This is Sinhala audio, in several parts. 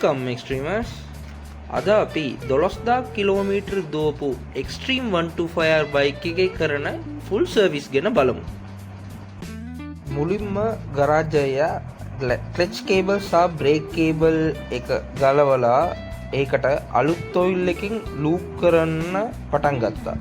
වෙල්කම් එක්ස්ට්‍රීමර්ස්. අද අපි 12000 කිලෝමීටර් දුවපු එක්ස්ට්‍රීම් 125R බයික් එකේ කරන ෆුල් සර්විස් ගැන බලමු. මුලින්ම ගරාජය ක්ලච් කේබල් සහ බ්‍රේක් කේබල් එක ගලවලා ඒකට අලුත් ඔයිල් එකකින් ලූප් කරන්න පටන් ගත්තා.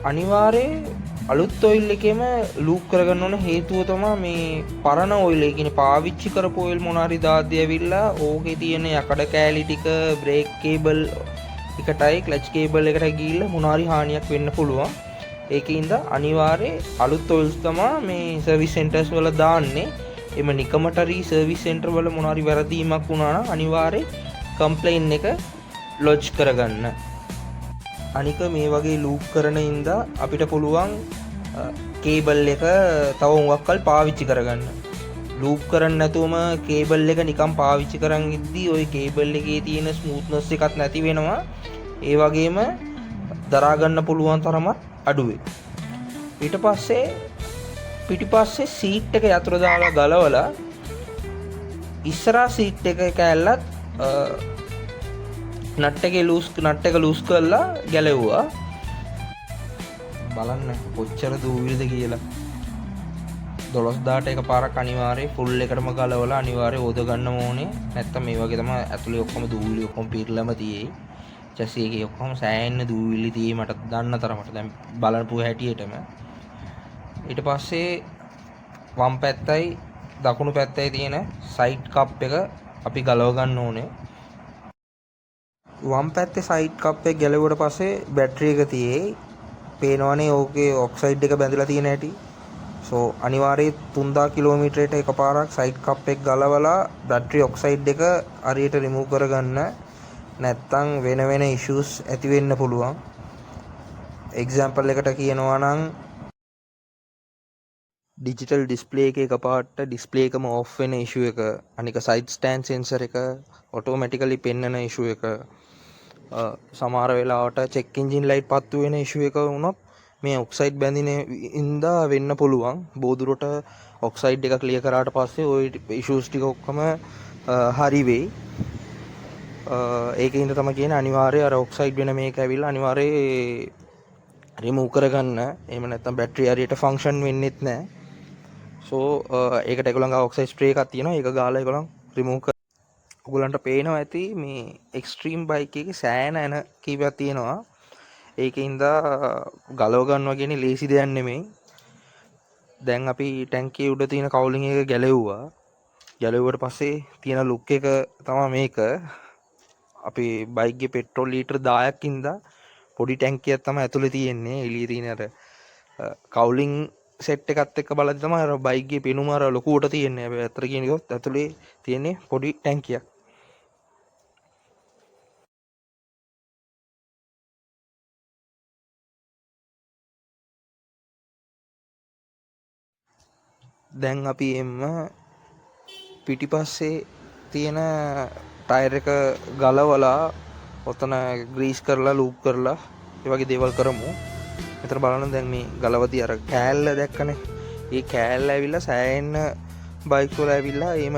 අනිවාර්යයෙන් අලුත් ඔයිල් එකේම ලූප් කරගන්න ඕන හේතුව තමයි මේ පරණ ඔයිල් එක කියන්නේ පාවිච්චි කරපු ඔයිල් මොනාරි දාද්දී ඇවිල්ලා ඕකේ තියෙන යකඩ කෑලි ටික බ්‍රේක් කේබල් එකටයි ක්ලච් කේබල් එකට ගිහිල්ලා මොනාරි හානියක් වෙන්න පුළුවන්. ඒකින්ද අනිවාර්යයෙන් අලුත් ඔයිල්ස් තමයි මේ සර්විස් සෙන්ටර්ස් වල දාන්නේ. එම නිකමටරි සර්විස් සෙන්ටර් වල මොනාරි වැරදීමක් වුණා නම් අනිවාර්යයෙන් කම්ප්ලේන් එක ලොජ් කරගන්න. අනික මේ වගේ ලූප් කරන ඉඳා අපිට පුළුවන් කේබල් එක තව හුඟක් කල් පාවිච්චි කරගන්න. ලූප් කරන්නේ නැතුවම කේබල් එක නිකන් පාවිච්චි කරන් ඉද්දී ওই කේබල් එකේ තියෙන ස්මූත්නස් එකක් නැති වෙනවා. ඒ වගේම දරා ගන්න පුළුවන් තරමක් අඩු වෙයි. ඊට පස්සේ පිටිපස්සේ සීට් එක යතුරු දාලා ගලවලා ඉස්සරහා සීට් එක කැල්ලත් නට් එක ලූස් කරලා ගැලෙව්වා. බලන්න කොච්චර දූවිලිද කියලා. 12000ට එකපාරක් අනිවාර්යයෙන් ෆුල් එකටම ගලවලා අනිවාර්යයෙන් ඕද ගන්න ඕනේ. නැත්තම් මේ වගේ තමයි ඇතුලේ ඔක්කොම දූවිලි ඔක්කොම පිරලම තියෙයි. චැසි එකේ ඔක්කොම සෑහෙන දූවිලි තියෙයි මට දන්න තරමට. දැන් බලපුව හැටියටම. ඊට පස්සේ වම් පැත්තයි දකුණු පැත්තයි තියෙන සයිඩ් කප් එක අපි ගලව ගන්න ඕනේ. වම් පැත්තේ සයිඩ් කප් එක ගැලවුවට පස්සේ බැටරි එක තියෙයි. පේනවනේ ඕකේ ඔක්සයිඩ් එක බැඳලා තියෙන හැටි. සෝ අනිවාර්යයෙන් 3000 කිලෝමීටරයට එකපාරක් සයිඩ් කප් එක ගලවලා බැටරි ඔක්සයිඩ් එක හරියට රිමූව් කරගන්න. නැත්තම් වෙන ඉෂුස් ඇති වෙන්න පුළුවන්. එක්සැම්පල් එකට කියනවා නම් ඩිජිටල් ඩිස්ප්ලේ එකේ එකපාරට ඩිස්ප්ලේ එකම ඔෆ් වෙන ඉෂුව එක, අනික සයිඩ් ස්ටෑන්ඩ් සෙන්සර් එක ඔටෝමැටිකලි පෙන්වන ඉෂුව එක, සමහර වෙලාවට චෙක් එන්ජින් ලයිට් පත්තු වෙන ඉෂුව එක වුණොත් මේ ඔක්සයිඩ් බැඳින ඉඳා වෙන්න පුළුවන්. බෝදුරට ඔක්සයිඩ් එක ක්ලියර් කරාට පස්සේ ওই ඉෂුස් ටික ඔක්කොම හරි වෙයි. ඒකින්ද තමයි කියන්නේ අනිවාර්යයෙන් අර ඔක්සයිඩ් වෙන මේක ඇවිල්ලා අනිවාර්යයෙන් රිමූව් කරගන්න. එහෙම නැත්නම් බැටරි හරියට ෆන්ක්ෂන් වෙන්නෙත් නැහැ. සෝ ඒකට ඒගොල්ලන්ගේ ඔක්සයිඩ් ස්ප්‍රේ එකක් තියෙනවා. ඒක ගාලා ඒගොල්ලන් රිමූව් කර. ඔයගොල්ලන්ට පේනවා ඇති මේ එක්ස්ට්‍රීම් බයික් එකේ සෑහෙන එන කීපයක් තියෙනවා. ඒකින්ද ගලව ගන්නවා කියන්නේ ලේසි දෙයක් නෙමෙයි. දැන් අපි ටැංකියේ උඩ තියෙන කවුලින් එක ගැලෙව්වා. ගැලෙව්වට පස්සේ තියෙන ලුක් එක තමයි මේක. අපි බයික් ගේ පෙට්‍රෝල් ලීටර් 10ක් ඉඳලා පොඩි ටැංකියක් තමයි ඇතුලේ තියෙන්නේ. එළියේ තියෙන අර කවුලින් සෙට් එකත් එක්ක බලද්දි තමයි අර බයික් ගේ පෙනුම අර ලොකුවට තියෙන්නේ. හැබැයි අතර කියනකොත් ඇතුලේ තියෙන්නේ පොඩි ටැංකියක්. දැන් අපි එන්න පිටිපස්සේ තියෙන ටයර් එක ගලවලා ඔතන ග්‍රීස් කරලා ලූප් කරලා ඒ වගේ දේවල් කරමු. මෙතන බලන්න දැන් මේ ගලවදී අර කෑල්ල දැක්කනේ. ඒ කෑල්ල ඇවිල්ලා සෑහෙන බයික් වල ඇවිල්ලා එහෙම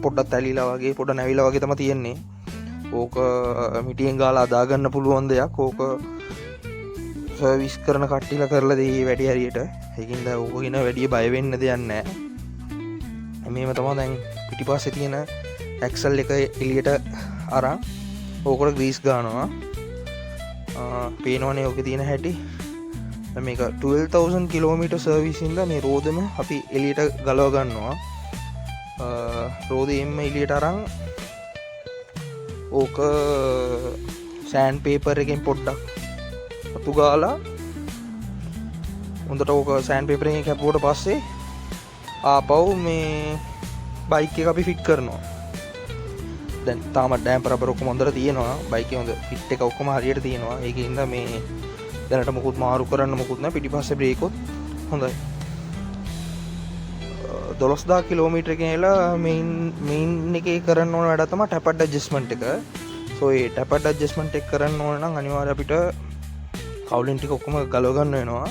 පොඩ්ඩක් තැලිලා වගේ පොඩ නැවිලා වගේ තමයි තියෙන්නේ. ඕක මිටියෙන් ගාලා අදා ගන්න පුළුවන් දෙයක්. ඕක සර්විස් කරන කට්ටියලා කරලා දෙයි වැඩි හරියට. ඒකින්ද ඕක ගැන වැඩි බය වෙන්න දෙයක් නැහැ. මේව තමයි දැන් පිටිපස්සේ තියෙන ඇක්සල් එක එළියට අරන් ඕකට ග්‍රීස් ගන්නවා. පේනවනේ ඕකේ තියෙන හැටි. මේක 12000 කිලෝමීටර් සර්විස් ඉඳලා මේ රෝදෙම අපි එළියට ගලව ගන්නවා. රෝදෙම එළියට අරන් ඕක සෑන්ඩ් පේපර් එකෙන් පොඩ්ඩක් අතු ගාලා හොඳට ඕක සෑන්ඩ් පේපර් එකෙන් කැපුවට පස්සේ ආපහු මේ බයික් එක අපි ෆිට කරනවා. දැන් තාම ඩෑම්පර් රබර් ඔක්කොම හොඳට තියෙනවා. බයික් එකේ හොඳ ෆිට එක ඔක්කොම හරියට තියෙනවා. ඒකින්ද මේ දැනට මොකුත් මාරු කරන්න මොකුත් නැහැ. පිටිපස්සේ බ්‍රේකුත් හොඳයි. 12000 කිලෝමීටර කියලා මේන් එකේ කරන්න ඕන වැඩ තමයි ටැපඩ් ඇඩ්ජස්ට්මන්ට් එක. සෝ ඒ ටැපඩ් ඇඩ්ජස්ට්මන්ට් එක කරන්න ඕන නම් අනිවාර්යයෙන් අපිට කවුලින් ටික ඔක්කොම ගලව ගන්න වෙනවා.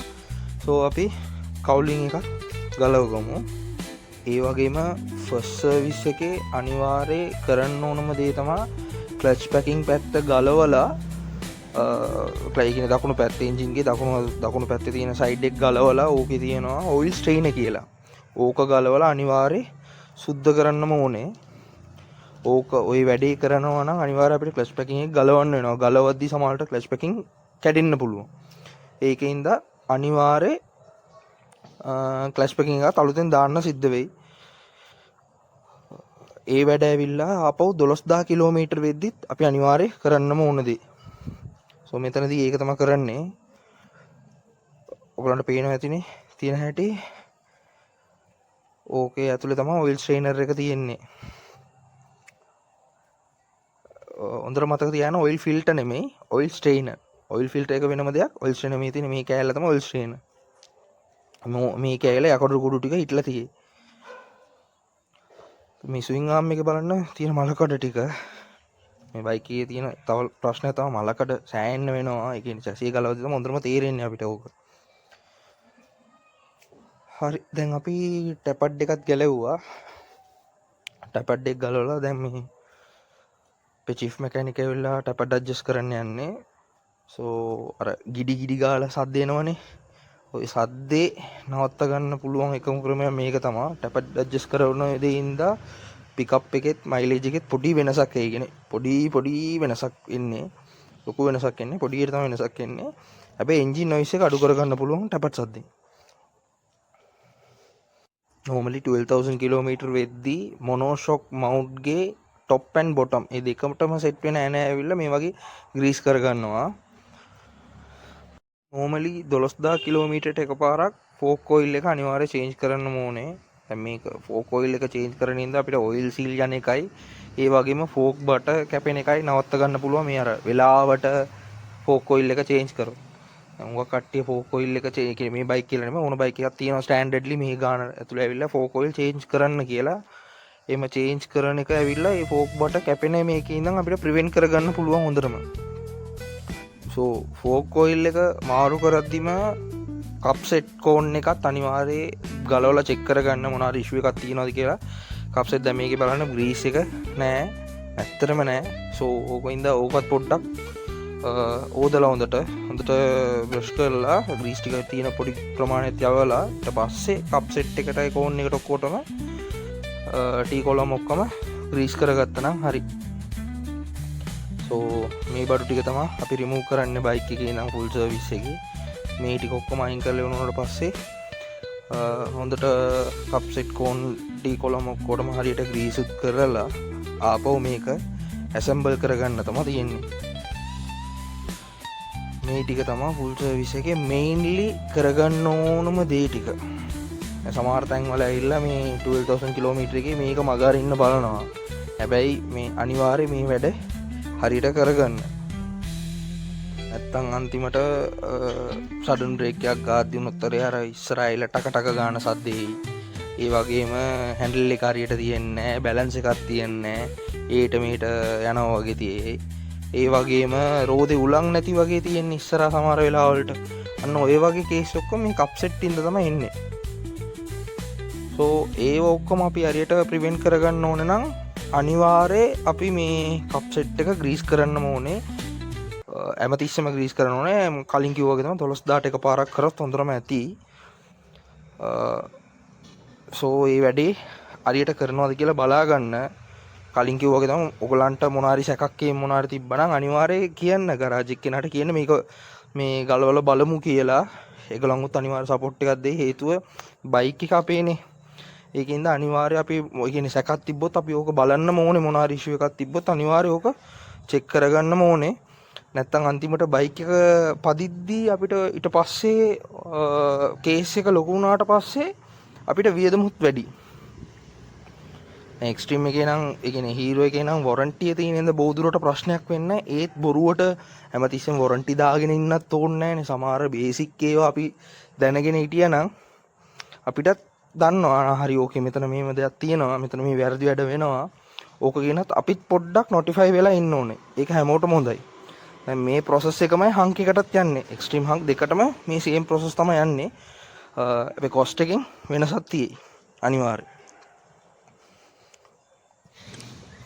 සෝ අපි කවුලින් එකක් ගලව ගමු. ඒ වගේම ෆස් සර්විස් එකේ අනිවාර්යයෙන් කරන්න ඕනම දේ තමයි ක්ලච් පැකින් පැත්ත ගලවලා ක්ලයිගෙන දකුණු පැත්තේ එන්ජින්ගේ දකුණු පැත්තේ තියෙන සයිඩ් එක ගලවලා ඕකේ තියෙනවා ඔයිල් ස්ට්‍රේනර් කියලා. ඕක ගලවලා අනිවාර්යයෙන් සුද්ධ කරන්නම ඕනේ. ඕක ওই වැඩේ කරනවා නම් අනිවාර්යයෙන් අපිට ක්ලච් පැකින් එක ගලවන්න වෙනවා. ගලවද්දි සමහරට ක්ලච් පැකින් කැඩෙන්න පුළුවන්. ඒකින්ද අනිවාර්යයෙන් ක්ලච් පැකින් එකත් අලුතෙන් දාන්න සිද්ධ වෙයි. ඒ වැඩ ඇවිල්ලා ආපහු 12000 කිලෝමීටර් වෙද්දිත් අපි අනිවාර්යයෙන් කරන්නම ඕන දේ. සෝ මෙතනදී ඒක තමයි කරන්නේ. ඔයගලන්ට පේනවා ඇතිනේ තියෙන හැටි. ඕකේ ඇතුලේ තමයි ඔයිල් ස්ට්‍රේනර් එක තියෙන්නේ. හොඳට මතක තියාගන්න ඔයිල් ෆිල්ටර් නෙමෙයි ඔයිල් ස්ට්‍රේනර්. ඔයිල් ෆිල්ටර් එක වෙනම දෙයක්. ඔයිල් ස්ට්‍රේනර් මේ තියෙන මේ කෑල්ල තමයි ඔයිල් ස්ට්‍රේනර්. මේ කෑල්ල යකඩ කුඩු ටික හිටලා තියෙයි. මේ ස්විං ආම් එකේ බලන්න තියෙන මලකඩ ටික මේ බයික් එකේ තියෙන තව ප්‍රශ්නයක් තමයි මලකඩ සෑහෙන්න වෙනවා. ඒ කියන්නේ චැසිය ගලවද්දි තමයි හොඳටම තේරෙන්නේ අපිට ඕක. හරි දැන් අපි ටැපඩ් එකත් ගැලවුවා. ටැපඩ් එක ගලවලා දැන් මේ අපේ චීෆ් මෙකැනික් ඇවිල්ලා ටැපඩ් ඇඩ්ජස්ට් කරන්න යන්නේ. සෝ අර ගිඩි ගාලා සද්ද එනවනේ. ওই සද්දේ නවත්ත ගන්න පුළුවන් එකම ක්‍රමය මේක තමයි. ටැපඩ් ඇඩ්ජස්ට් කරන දෙයින්දා පිකප් එකෙත් මයිලේජ් එකෙත් පොඩි වෙනසක් එයි. කියන්නේ පොඩි වෙනසක් එන්නේ. ලොකු වෙනසක් එන්නේ පොඩියට තමයි වෙනසක් එන්නේ. හැබැයි එන්ජින් නොයිස් එක අඩු කරගන්න පුළුවන් ටැපඩ් සද්දෙන්. normally 12000 කිලෝමීටර් වෙද්දී මොනෝෂොක් මවුන්ට් ගේ top and bottom මේ දෙකටම සෙට් වෙන ඇන ඇවිල්ලා මේ වගේ ග්‍රීස් කරගන්නවා. normally 12000 කිලෝමීටරට එකපාරක් ෆෝක් ඔයිල් එක අනිවාර්යයෙන් චේන්ජ් කරන්න ඕනේ. දැන් මේක ෆෝක් ඔයිල් එක චේන්ජ් කරන ඉඳලා අපිට ඔයිල් සීල් යන එකයි ඒ වගේම ෆෝක් බට කැපෙන එකයි නවත්ත ගන්න පුළුවන් මේ අර වෙලාවට ෆෝක් ඔයිල් එක චේන්ජ් කරොත්. උඟ කට්ටිය ෆෝක් ඔයිල් එක කියන්නේ මේ බයික් කියලා නෙමෙයි ඕන බයික් එකක් තියෙනවා ස්ටෑන්ඩඩ්ලි මේ ගාන ඇතුළේ ඇවිල්ලා ෆෝක් ඔයිල් චේන්ජ් කරන්න කියලා. එම චේන්ජ් කරන එක ඇවිල්ලා ඒ ෆෝක් බට කැපෙන මේකේ ඉඳන් අපිට ප්‍රිවෙන්ට් කරගන්න පුළුවන් හොඳටම. සෝ ෆෝක් ඔයිල් එක මාරු කරද්දිම කප් සෙට් කෝන් එකත් අනිවාර්යයෙන් ගලවලා චෙක් කරගන්න මොනවා හරි ඉෂුව එකක් තියෙනවද කියලා. කප් සෙට් දැන් මේකේ බලන්න ග්‍රීස් එක නෑ. ඇත්තටම නෑ. සෝ ඕකින්ද ඕකත් පොඩ්ඩක් ඕදලා හොඳට බ්‍රෂ් කරලා ග්‍රීස් ටික තියෙන පොඩි ප්‍රමාණයක් යවලා ඊට පස්සේ කප් සෙට් එකටයි කෝන් එකට ඔක්කොටම ටී කොලම් ඔක්කොම ග්‍රීස් කරගත්තා නම් හරි. සෝ මේ බඩු ටික තමයි අපි රිමූව් කරන්න බයික් එකේ නම් ෆුල් සර්විස් එකේ. මේ ටික ඔක්කොම අයින් කරලා වුණාට පස්සේ හොඳට කප් සෙට් කෝන් ටී කොලම් ඔක්කොටම හරියට ග්‍රීස් උත් කරලා ආපහු මේක ඇසෙම්බල් කරගන්න තමයි තියෙන්නේ. මේ ටික තමයි ෆුල් සර්විස් එකේ මේන්ලි කරගන්න ඕනම දේ ටික. සමහර තැන්වල ඇවිල්ලා මේ 12000 කිලෝමීටර එකේ මේක මග අරින්න බලනවා. හැබැයි මේ අනිවාර්යයෙන් මේ වැඩ හරියට කරගන්න. නැත්තම් අන්තිමට සඩන් බ්‍රේක් එකක් ගාද්දි උනොත් අර ඉස්සරහයිල ටක ටක ගාන සද්දෙයි. ඒ වගේම හැන්ඩල් එක හරියට තියෙන්නේ නැහැ, බැලන්ස් එකක් තියෙන්නේ නැහැ. ඒට මේට යනවා වගේ තියෙයි. ඒ වගේම රෝදේ උලන් නැති වගේ තියෙන ඉස්සරහ සමහර වෙලාවලට. අන්න ඔය වගේ කේස් ඔක්කොම මේ කප් සෙට් ඉඳ තමයි එන්නේ. සෝ ඒව ඔක්කොම අපි හරියට ප්‍රිවෙන්ට් කරගන්න ඕන නම් අනිවාර්යයෙන් අපි මේ කප් සෙට් එක ග්‍රීස් කරන්නම ඕනේ. හැමතිස්සෙම ග්‍රීස් කරන්න ඕනේ. කලින් කිව්වා වගේ තමයි 12000ට එකපාරක් කරොත් හොඳටම ඇති. සෝ මේ වැඩේ හරියට කරනවද කියලා බලා ගන්න. කලින් කිව්වා වගේ තමයි ඔයගලන්ට මොනාරි සැකක් මොනාරි තිබ්බනම් අනිවාර්යයෙන් කියන්න ගරාජ් එක කෙනාට කියන්න මේක මේ ගලවලා බලමු කියලා. ඒගොල්ලන්වත් අනිවාර්ය සපෝට් එකක් දෙයි. හේතුව බයික් එක අපේනේ. ඒකින්ද අනිවාර්යයෙන් අපි ඔය කියන්නේ සැකක් තිබ්බොත් අපි ඕක බලන්නම ඕනේ. මොනාරි ඉෂුව එකක් තිබ්බොත් අනිවාර්යයෙන් ඕක චෙක් කරගන්නම ඕනේ. නැත්තම් අන්තිමට බයික් එක පදිද්දී අපිට ඊට පස්සේ කේස් එක ලොකු වුණාට පස්සේ අපිට වියදමුත් වැඩි. එක්ස්ට්‍රීම් එකේ නම් ඒ කියන්නේ හීරෝ එකේ නම් වොරන්ටි එක තියෙන ඉඳ බෝදුරට ප්‍රශ්නයක් වෙන්නේ නැහැ. ඒත් බොරුවට හැමතිස්සෙම වොරන්ටි දාගෙන ඉන්නත් ඕනේ නැහැනේ. සමහර බේසික් ඒවා අපි දැනගෙන හිටියා නම් අපිටත් දන්නවා හරි ඕකේ මෙතන මේව දෙයක් තියෙනවා, මෙතන මේ වැරදි වැඩ වෙනවා. ඕක කියනත් අපිත් පොඩ්ඩක් නොටිෆයි වෙලා ඉන්න ඕනේ. ඒක හැමෝටම හොඳයි. දැන් මේ process එකමයි හංක් එකටත් යන්නේ. එක්ස්ට්‍රීම් හංක් දෙකටම මේ same process තමයි යන්නේ. අපේ cost එකෙන් වෙනසක් තියෙයි. අනිවාර්යයෙන්.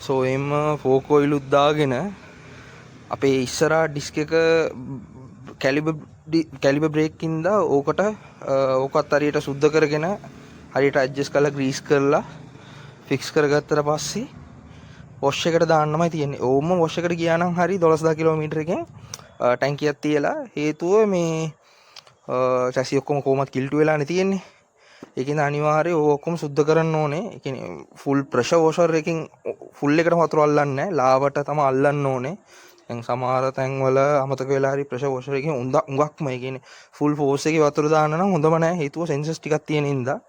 සෝ එම ෆෝක් ඔයිලුත් දාගෙන අපේ ඉස්සරහා ඩිස්ක් එක කැලිබර් බ්‍රේක්කින්ද ඕකට ඕකත් හරියට සුද්ධ කරගෙන හරියට ඇඩ්ජස්ට් කරලා ග්‍රීස් කරලා ෆික්ස් කරගත්තට පස්සේ වොෂ් එකට දාන්නමයි තියෙන්නේ. ඕම වොෂ් එකට ගියා නම් හරි 12000 කිලෝමීටරකින් ටැංකියක් තියලා හේතුව මේ චැසි ඔක්කොම කොහොමත් කිල්ටු වෙලානේ තියෙන්නේ. ඒකින්ද අනිවාර්යයෙන් ඕක ඔක්කොම සුද්ධ කරන්න ඕනේ. ඒ කියන්නේ ෆුල් ප්‍රෙෂර් වොෂර් එකකින් ෆුල් එකට වතුර අල්ලන්නේ නැහැ. ලාවට තමයි අල්ලන්න ඕනේ. දැන් සමහර තැන්වල අමතක වෙලා හරි ප්‍රෙෂර් වොෂර් එකකින් උඟක්ම ඒ කියන්නේ ෆුල් ෆෝස් එකේ වතුර දාන්න නම් හොඳම නැහැ. හේතුව සෙන්සර්ස් ටිකක් තියෙන හින්දා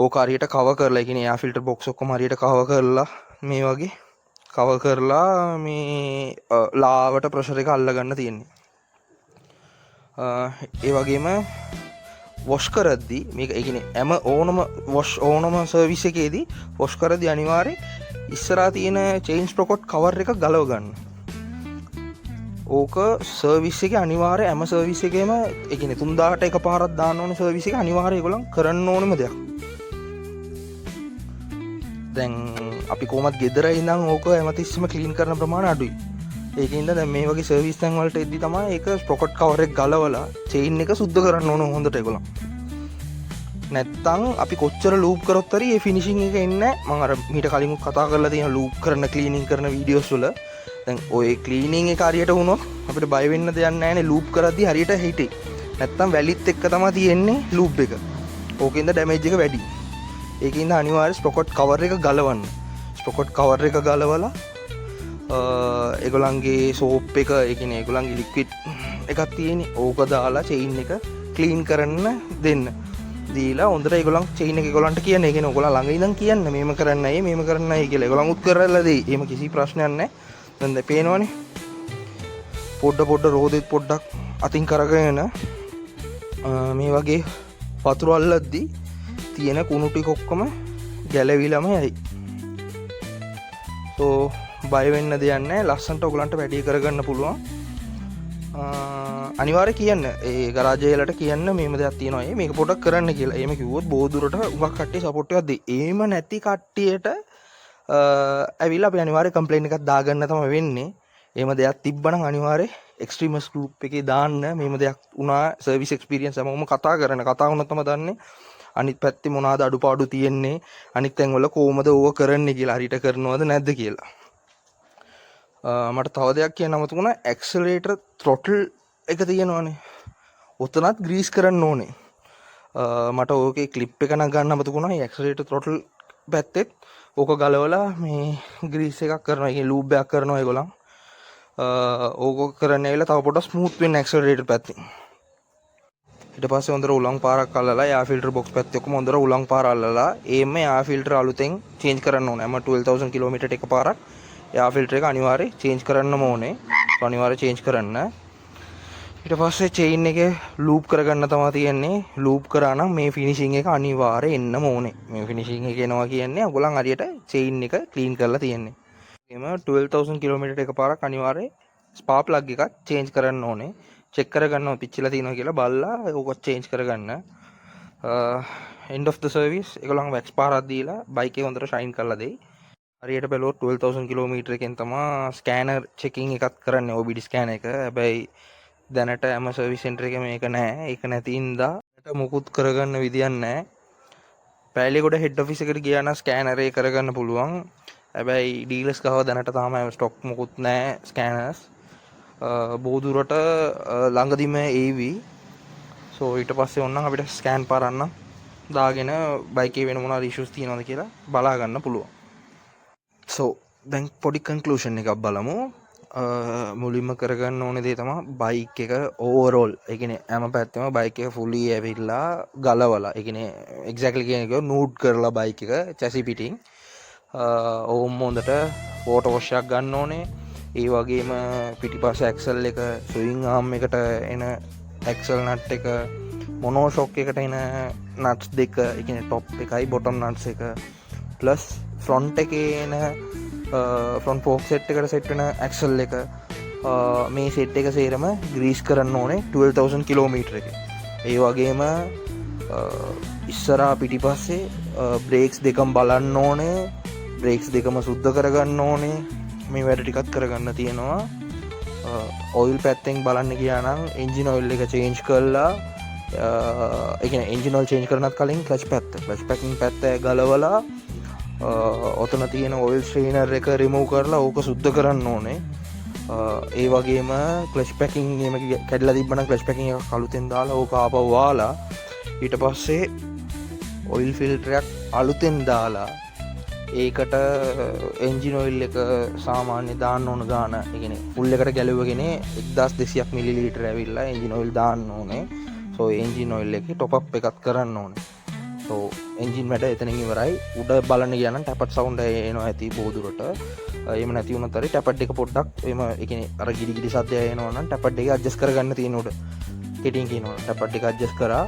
ඕක හරියට කවර් කරලා ඒ කියන්නේ එයා ෆිල්ටර් බොක්ස් ඔක්කොම හරියට කවර් කරලා මේ වගේ කවර් කරලා මේ ලාවට ප්‍රෙෂර් එක අල්ලගන්න තියෙන්නේ. ඒ වගේම වොෂ් කරද්දී මේක ඒ කියන්නේ හැම ඕනම සර්විස් එකේදී වොෂ් කරද්දී අනිවාර්යයෙන් ඉස්සරහා තියෙන චේන්ජ් ප්‍රොකොට් කවර් එක ගලව ගන්න. ඕක සර්විස් එකේ අනිවාර්ය හැම සර්විස් එකේම ඒ කියන්නේ 3000ට එකපාරක් දාන්න ඕන සර්විස් එක අනිවාර්යයෙන් ඒගොල්ලන් කරන්න ඕනෙම දෙයක්. දැන් අපි කොහොමත් ගෙදර ඉඳන් ඕක හැමතිස්සෙම ක්ලීන් කරන ප්‍රමාණය අඩුයි. ඒකින්ද දැන් මේ වගේ සර්විස් තැන් වලට එද්දි තමයි ඒක ස්ප්‍රොකට් කවර් එක ගලවලා චේන් එක සුද්ධ කරන්න ඕන හොඳට ඒගොල්ලන්. නැත්තම් අපි කොච්චර ලූප් කරොත් හරි ඒ ෆිනිෂින් එක එන්නේ නැහැ. මම අර මීට කලින් කතා කරලා තියෙන ලූප් කරන ක්ලීනින් කරන වීඩියෝස් වල දැන් ඔය ක්ලීනින් එක හරියට වුණොත් අපිට බය වෙන්න දෙයක් නැහැ නේ. ලූප් කරද්දි හරියට හිටේ. නැත්තම් වැලිත් එක්ක තමයි තියෙන්නේ ලූප් එක. ඕකෙන්ද ඩැමේජ් එක වැඩි. ඒකින්ද අනිවාර්යයෙන් ස්ප්‍රොකට් කවර් එක ගලවන්න. ස්ප්‍රොකට් කවර් එක ගලවලා ඒගොල්ලන්ගේ සෝප් එක ඒ කියන්නේ ඒගොල්ලන්ගේ ලික්විඩ් එකක් තියෙන්නේ. ඕක දාලා චේන් එක ක්ලීන් කරන්න දෙන්න. දීලා හොඳට ඒගොල්ලන් චේන් එක ඒගොල්ලන්ට කියන්නේ. ඒ කියන්නේ ඕගොල්ලන් ළඟ ඉඳන් කියන්න මේම කරන්නයි මේම කරන්නයි කියලා. ඒගොල්ලන් උත් කරලා දෙයි. එහෙම කිසි ප්‍රශ්නයක් නැහැ. දැන් පේනවනේ. පොඩ රෝදෙත් පොඩ්ඩක් අතින් කරගෙන මේ වගේ වතුර අල්ලද්දී තියෙන කුණු ටික ඔක්කොම ගැලවිලාම යයි. සෝ බය වෙන්න දෙයක් නැහැ. ලස්සනට ඔයගලන්ට වැඩි කරගන්න පුළුවන්. අනිවාර්යයෙන් කියන්න ඒ ගරාජ් වලට කියන්න මේම දෙයක් තියෙනවා මේක පොඩක් කරන්න කියලා. එහෙම කිව්වොත් බොහෝ දුරට උගක් කට්ටිය සපෝට් එකක් දෙයි. එහෙම නැති කට්ටියට ඇවිල්ලා අපි අනිවාර්යයෙන් කම්ප්ලේන්ට් එකක් දාගන්න තමයි වෙන්නේ. එහෙම දෙයක් තිබ්බනම් අනිවාර්යයෙන් එක්ස්ට්‍රීමර්ස් ගෲප් එකේ දාන්න. මේම දෙයක් වුණා සර්විස් එක්ස්පීරියන්ස් හැමෝම කතා වුණා තමයි දන්නේ. අනිත් පැත්තේ මොනවාද අඩුපාඩු තියෙන්නේ, අනිත් තැන්වල කොහොමද ඕව කරන්නේ කියලා, හරියට කරනවද නැද්ද කියලා. මට තව දෙයක් කියන්න අමතකුණා. ඇක්සලරේටර් throttle එක තියෙනවනේ. උතනත් ග්‍රීස් කරන්න ඕනේ. මට ඕකේ ක්ලිප් එක නම් ගන්න අමතකුණා. මේ ඇක්සලරේටර් throttle පැත්තෙත් ඕක ගලවලා මේ ග්‍රීස් එකක් කරනවා. ඒ ලූප් එකක් කරනවා ඒගොල්ලන්. ඕක කරන්න ඇවිල්ලා තව පොඩක් ස්මූත් වෙන්න ඇක්සලරේටර් පැත්තෙන්. ඊට පස්සේ හොඳට උලං පාරක් අල්ලලා එයා ෆිල්ටර් බොක්ස් පැත්තේ ඔක්කොම හොඳට උලං පාර අල්ලලා එimhe එයා ෆිල්ටර් අලුතෙන් චේන්ජ් කරන්න ඕනේ. හැම 12000 කිලෝමීටර් එකපාරක් එයා ෆිල්ටර් එක අනිවාර්යයෙන් චේන්ජ් කරන්නම ඕනේ. අනිවාර්යයෙන් චේන්ජ් කරන්න. ඊට පස්සේ චේන් එක ලූප් කරගන්න තමයි තියෙන්නේ. ලූප් කරා නම් මේ ෆිනිෂින් එක අනිවාර්යයෙන් එන්නම ඕනේ. මේ ෆිනිෂින් එක එනවා කියන්නේ ඔයගොල්ලන් හරියට චේන් එක ක්ලීන් කරලා තියෙන්නේ. එimhe 12000 කිලෝමීටර් එකපාරක් අනිවාර්යයෙන් ස්පා ප්ලග් එකක් චේන්ජ් කරන්න ඕනේ. චෙක් කරගන්නවා පිච්චිලා තියෙනවා කියලා බලලා ඕක චේන්ජ් කරගන්න. end of the service ඒගොල්ලන් වැක්ස් පාරක් දීලා බයික් එක හොඳට ෂයින් කරලා දෙයි. හරියට බැලුවොත් 12000 කිලෝමීටර එකෙන් තමයි ස්කෑනර් චෙකින් එකක් කරන්නේ OBD ස්කෑනර් එක. හැබැයි දැනට හැම සර්විස් සෙන්ටර් එකේ මේක නැහැ. ඒක නැති හින්දා මොකුත් කරගන්න විදියක් නැහැ. පැලිගොඩ හෙඩ් ඔෆිස් එකට ගියා නම් ස්කෑනර් එක කරගන්න පුළුවන්. හැබැයි ඩීලර්ස් ගාව දැනට තාම ස්ටොක් මොකුත් නැහැ ස්කෑනර්ස්. බොහෝ දුරට ළඟදිම ඒවි. සෝ ඊට පස්සේ ඕනනම් අපිට ස්කෑන් පාරන්න දාගෙන බයික් එකේ වෙන මොනවාද ඉෂුස් තියෙනවද කියලා බලා ගන්න පුළුවන්. සෝ දැන් පොඩි කන්ක්ලූෂන් එකක් බලමු. මුලින්ම කරගන්න ඕනේ දේ තමයි බයික් එක ඕවරෝල්. ඒ කියන්නේ හැම පැත්තෙම බයික් එක ෆුලි ඇවිල්ලා ගලවලා. ඒ කියන්නේ එක්සැක්ට්ලි කියන්නේ නූඩ් කරලා බයික් එක චැසි පිටින් ඕම් හොඳට වෝටර් වොෂ් එකක් ගන්න ඕනේ. ඒ වගේම පිටිපස්ස ඇක්සල් එක, ස්විං ආම් එකට එන ඇක්සල් නට් එක, මොනෝ ෂොක් එකට එන නට්ස් දෙක, ඒ කියන්නේ টොප් එකයි බොටම් නට්ස් එක, ප්ලස් ෆ්‍රොන්ට් එකේ එන ෆ්‍රොන්ට් ෆෝක් සෙට් එකට සෙට් වෙන ඇක්සල් එක, මේ සෙට් එක සේරම ග්‍රීස් කරන්න ඕනේ 12000 කිලෝමීටර එකේ. ඒ වගේම ඉස්සරහා පිටිපස්සේ බ්‍රේක්ස් දෙකම බලන්න ඕනේ. බ්‍රේක්ස් දෙකම සුද්ධ කරගන්න ඕනේ. මේ වැඩ ටිකත් කරගන්න තියෙනවා. ඔයිල් පැත්තෙන් බලන්න ගියා නම් එන්ජින් ඔයිල් එක චේන්ජ් කරලා ඒ කියන්නේ එන්ජින් ඔයිල් චේන්ජ් කරනත් කලින් ක්ලච් පැකින් පැත්ත ගලවලා ඔතන තියෙන ඔයිල් ස්ට්‍රේනර් එක රිමූව් කරලා ඕක සුද්ධ කරන්න ඕනේ. ඒ වගේම ක්ලච් පැකින් එහෙම කැඩලා තිබ්බනම් ක්ලච් පැකින් එක අලුතෙන් දාලා ඕක ආපහු වාලා ඊට පස්සේ ඔයිල් ෆිල්ටරයක් අලුතෙන් දාලා ඒකට එන්ජින් ඔයිල් එක සාමාන්‍ය දාන්න ඕන ගාන ඒ කියන්නේ ෆුල් එකට ගැලුවගෙන 1200ක් මිලිලීටර ඇවිල්ලා එන්ජින් ඔයිල් දාන්න ඕනේ. සෝ එන්ජින් ඔයිල් එකේ টොප් අප් එකක් කරන්න ඕනේ. සෝ එන්ජින් වැඩ එතනින් ඉවරයි. උඩ බලන්න ගියා නම් ටැපට් සවුන්ඩ් එනවා ඇති බෝදුරට. එහෙම නැති වුණොත් හරි ටැපට් එක පොඩ්ඩක් එහෙම ඒ කියන්නේ අර ගිඩි ගිඩි සද්දය එනවා නම් ටැපට් එක ඇඩ්ජස්ට් කරගන්න තියෙන උඩ. කෙටියෙන් කියනවා ටැපට් එක ඇඩ්ජස්ට් කරා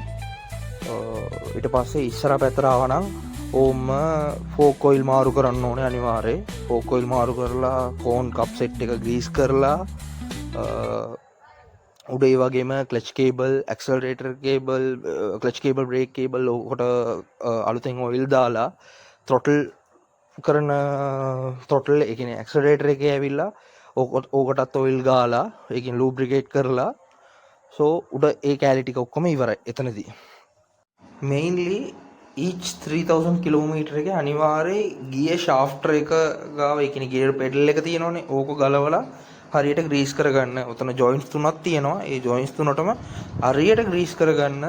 ඊට පස්සේ ඉස්සරහ පැත්තට ආවා නම් ඕම ෆෝක් ඔයිල් මාරු කරන්න ඕනේ අනිවාර්යයෙන්. ෆෝක් ඔයිල් මාරු කරලා කෝන් කප් සෙට් එක ග්‍රීස් කරලා උඩ ඒ වගේම clutch cable, accelerator cable, clutch cable, brake cable ඔකට අලුතෙන් ඔයිල් දාලා throttle කරන throttle ඒ කියන්නේ ඇක්සලරේටර් එකේ ඇවිල්ලා ඕකටත් ඔයිල් ගාලා ඒ කියන්නේ ලූබ්‍රිකේට් කරලා සෝ උඩ ඒ කැලි ටික ඔක්කොම ඉවරයි එතනදී. mainly each 3000 කිලෝමීටර් එකේ අනිවාර්යයෙන් ගියර් ෂාෆ්ට් එක ගාව ඒ කියන්නේ ගියර් පෙඩල් එක තියෙනවනේ ඕක ගලවලා හරියට ග්‍රීස් කරගන්න. උතන ජොයින්ට්ස් තුනක් තියෙනවා. ඒ ජොයින්ට්ස් තුනටම හරියට ග්‍රීස් කරගන්න.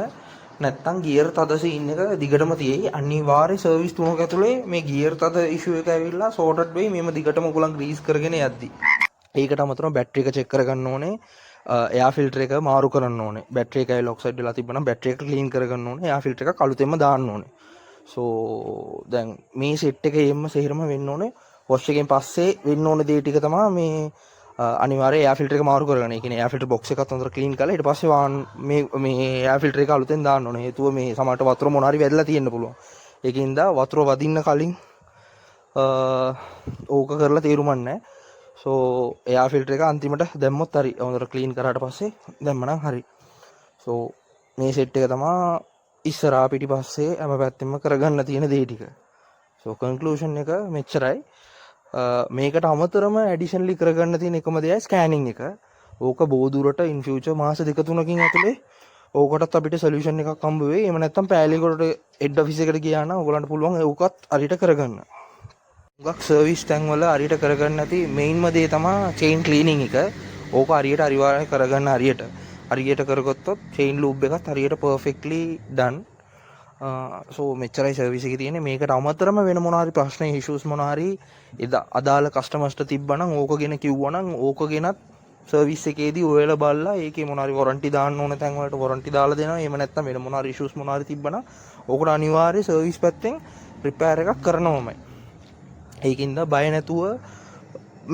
නැත්තම් ගියර් තද සීන් එක දිගටම තියෙයි. අනිවාර්ය සර්විස් තුනක ඇතුලේ මේ ගියර් තද ඉෂුව එක ඇවිල්ලා සෝටඩ් වෙයි. මේම දිගටම ඔයගොල්ලන් ග්‍රීස් කරගෙන යද්දි. ඒකට අමතරව බැටරි එක චෙක් කරගන්න ඕනේ. එයා ෆිල්ටර් එක මාරු කරන්න ඕනේ. බැටරි එක ඇවිල්ලා ඔක්සයිඩ් වෙලා තිබ්බනම් බැටරි එක ක්ලීන් කරගන්න ඕනේ. එයා ෆිල්ටර් එක අලුතෙන්ම දාන්න ඕනේ. සෝ දැන් මේ සෙට් එකේ එම්ම සෙහිරම වෙන්න ඕනේ. වොෂ් එකෙන් පස්සේ වෙන්න ඕන දේ ටික තමයි මේ අනිවාර්යයෙන් එයා ෆිල්ටර් එක මාරු කරගන්න. ඒ කියන්නේ එයා ෆිල්ටර් බොක්ස් එකත් හොඳට ක්ලීන් කරලා ඊට පස්සේ මේ එයා ෆිල්ටර් එක අලුතෙන් දාන්න ඕනේ. හේතුව මේ සමහරට වතුර මොන හරි වැදලා තියෙන්න පුළුවන්. ඒකින්ද වතුර වදින්න කලින් ඕක කරලා තේරුමක් නැහැ. සෝ එයා ෆිල්ටර් එක අන්තිමට දැම්මොත් හරි හොඳට ක්ලීන් කරාට පස්සේ දැම්මනම් හරි. සෝ මේ සෙට් එක තමයි ඉස්සරහා පිටිපස්සේ හැම පැත්තෙම කරගන්න තියෙන දේ ටික. සෝ කන්ක්ලූෂන් එක මෙච්චරයි. මේකට අමතරම ඇඩිෂනලි කරගන්න තියෙන එකම දෙයයි ස්කෑනින් එක. ඕක බෝදුරට ඉන් ෆියුචර් මාස 2-3කින් ඇතුලේ ඕකටත් අපිට සොලියුෂන් එකක් හම්බ වෙයි. එහෙම නැත්නම් පෑලියකට හෙඩ් ඔෆිස් එකට ගියා නම් ඕගලන්ට පුළුවන් ඒකත් හරියට කරගන්න. උගක් සර්විස් තැන් වල හරියට කරගන්න නැති මේන්ම දේ තමයි චේන් ක්ලීනින් එක. ඕක හරියට අනිවාර්යයෙන් කරගන්න හරියට කරගත්තොත් චේන් ලූප් එකත් හරියට පර්ෆෙක්ට්ලි ඩන්. සෝ මෙච්චරයි සර්විස් එකේ තියෙන්නේ. මේකට අමතරම වෙන මොනවා හරි ප්‍රශ්න ඉෂුස් මොනවා හරි අදාළ කස්ටමර්ස්ට තිබ්බනම් ඕක ගැන කිව්වනම් ඕක ගැනත් සර්විස් එකේදී ඔයලා බලලා ඒකේ මොනවා හරි වොරන්ටි දාන්න ඕන තැන් වලට වොරන්ටි දාලා දෙනවා. එහෙම නැත්නම් වෙන මොනවා හරි ඉෂුස් මොනවා හරි තිබ්බනම් ඕකට අනිවාර්ය සර්විස් පැත්තෙන් රිපෙයාර් එකක් කරනවමයි. ඒකින්ද බය නැතුව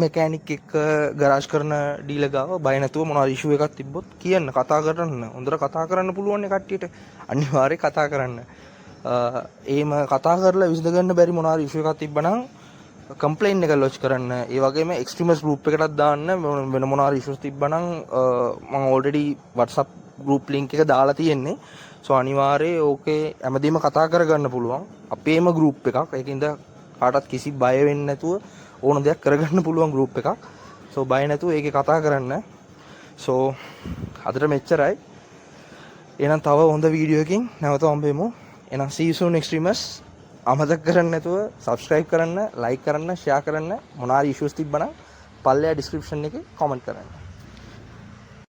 මෙකැනික් එක්ක ගරාජ් කරන ඩීලර් ගාව බය නැතුව මොනවා ඉෂුව එකක් තිබ්බොත් කියන්න කතා කරන්න. හොඳට කතා කරන්න පුළුවන් නේ කට්ටියට. අනිවාර්යයෙන් කතා කරන්න. එහෙම කතා කරලා විසඳගන්න බැරි මොනවා ඉෂුව එකක් තිබ්බනම් කම්ප්ලේන් එක ලොජ් කරන්න. ඒ වගේම එක්ස්ට්‍රීමස් ගෲප් එකටත් දාන්න. වෙන මොනවා ඉෂුස් තිබ්බනම් මම ඔල්රෙඩි WhatsApp ගෲප් ලින්ක් එක දාලා තියෙන්නේ. සෝ අනිවාර්යයෙන් ඕකේ හැමදේම කතා කරගන්න පුළුවන්. අපේම ගෲප් එකක්. ඒකින්ද කාටවත් කිසි බය වෙන්නේ නැතුව ඕන දෙයක් කරගන්න පුළුවන් ගෲප් එකක්. සෝ බය නැතුව ඒකේ කතා කරන්න. සෝ අදට මෙච්චරයි. එහෙනම් තව හොඳ වීඩියෝ එකකින් නැවත හම්බෙමු. එහෙනම් see you soon extremers. අමතක කරන්නේ නැතුව subscribe කරන්න, like කරන්න, share කරන්න. මොනවා හරි issues තිබ්බනම් පල්ලෙහා description එකේ comment කරන්න.